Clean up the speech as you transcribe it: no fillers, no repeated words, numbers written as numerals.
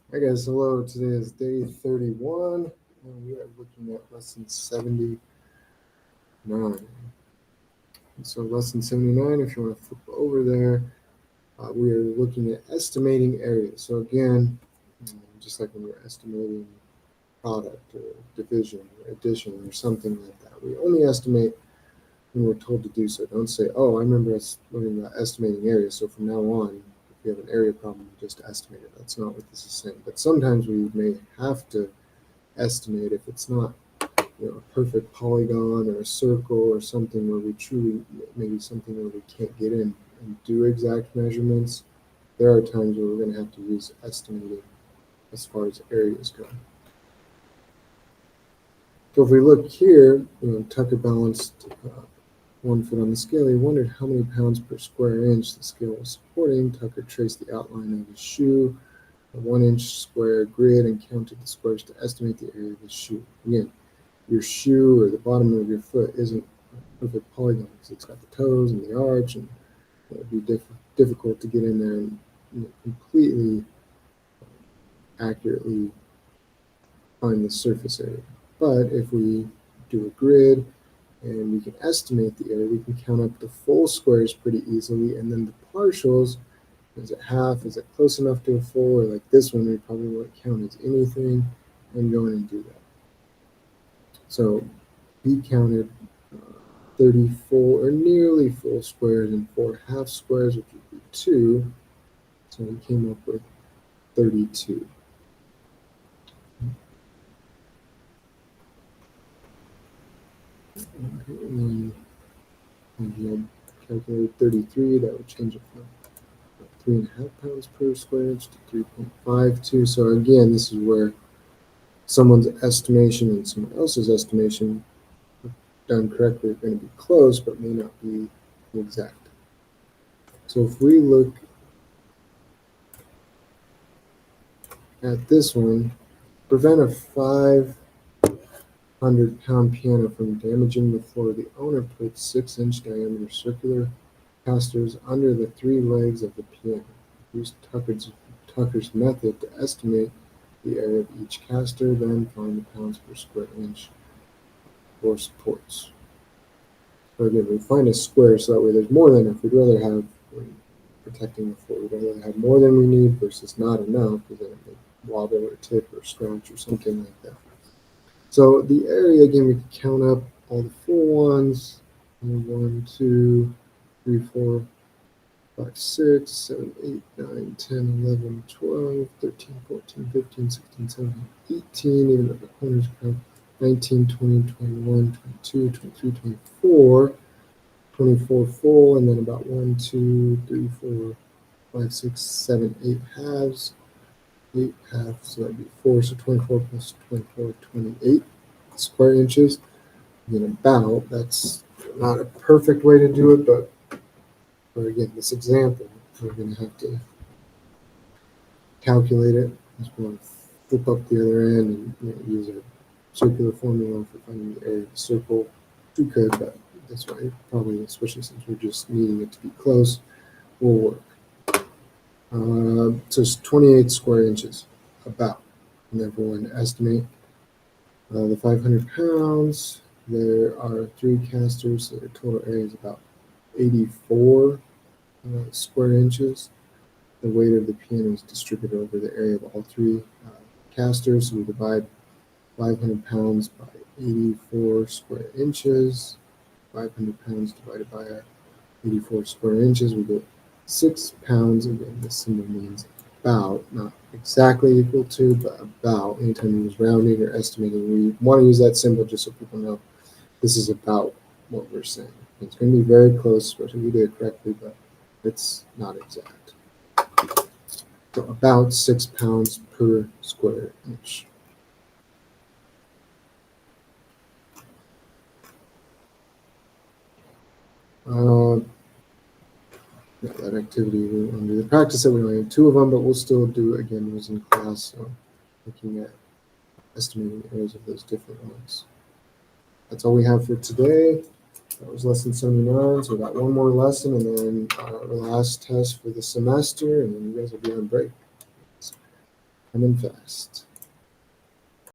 Hi guys, hello. Today is day 31, and we are looking at lesson 79. So lesson 79, if you want to flip over there, we are looking at estimating areas. So again, just like when we're estimating product or division or addition or something like that, we only estimate when we're told to do so. Don't say, oh, I remember us learning about estimating areas, so from now on, if we have an area problem, we just estimate it. That's not what this is saying. But sometimes we may have to estimate if it's not a perfect polygon or a circle or something where we truly maybe something where we can't get in and do exact measurements. There are times where we're going to have to use estimating as far as areas go. So if we look here, Tucker balanced 1 foot on the scale. He wondered how many pounds per square inch the scale was supporting. Tucker traced the outline of his shoe, a 1 inch square grid, and counted the squares to estimate the area of his shoe. Again, your shoe or the bottom of your foot isn't a perfect polygon because it's got the toes and the arch, and it would be difficult to get in there and completely accurately find the surface area. But if we do a grid and we can estimate the area, we can count up the full squares pretty easily, and then the partials. Is it half? Is it close enough to a full? Or like this one, we probably won't count as anything, and go in and do that. So he counted 30 full or nearly full squares and 4 half squares, which would be 2. So we came up with 32. And then if you had calculated 33, that would change it from 3.5 pounds per square inch to 3.52. So again, this is where someone's estimation and someone else's estimation, done correctly, are going to be close, but may not be exact. So if we look at this one, prevent a 500-pound piano from damaging the floor, the owner put 6-inch diameter circular casters under the 3 legs of the piano. Use Tucker's method to estimate the area of each caster, then find the pounds per square inch for supports. So again, we find a square so that way there's more than enough. We'd rather have, when protecting the floor, we'd rather have more than we need versus not enough, because then it may wobble or tip or scratch or something like that. So the area, again, we can count up all the full ones. 1, 2, 3, 4, 5, 6, 7, 8, 9, 10, 11, 12, 13, 14, 15, 16, 17, 18, even though the corners count, 19, 20, 21, 22, 23, 24, 24 full, and then about 1, 2, 3, 4, 5, 6, 7, 8 halves. 8 halves, so that'd be 4, so 24 plus 24, 28 square inches. Again, about, that's not a perfect way to do it, but for again, this example, we're going to have to calculate it. Just want to flip up the other end and use a circular formula for finding the area of the circle. We could, but this way, probably, especially since we're just needing it to be close, will work. So it's 28 square inches, about. And then if we want to estimate the 500 pounds, there are 3 casters, so their total area is about 84 square inches. The weight of the piano is distributed over the area of all 3 casters, so we divide 500 pounds by 84 square inches. 500 pounds divided by 84 square inches, we get 6 pounds. Again, this symbol means about, not exactly equal to, but about. Anytime you use rounding or estimating, we want to use that symbol just so people know this is about what we're saying. It's going to be very close, especially if we do it correctly, but it's not exact. So about 6 pounds per square inch. That activity we want to do. The practice that we only have 2 of them, but we'll still do it again. It was in class, so looking at estimating the areas of those different ones. That's all we have for today. That was lesson 79, so we got 1 more lesson and then our last test for the semester, and then you guys will be on break. coming fast.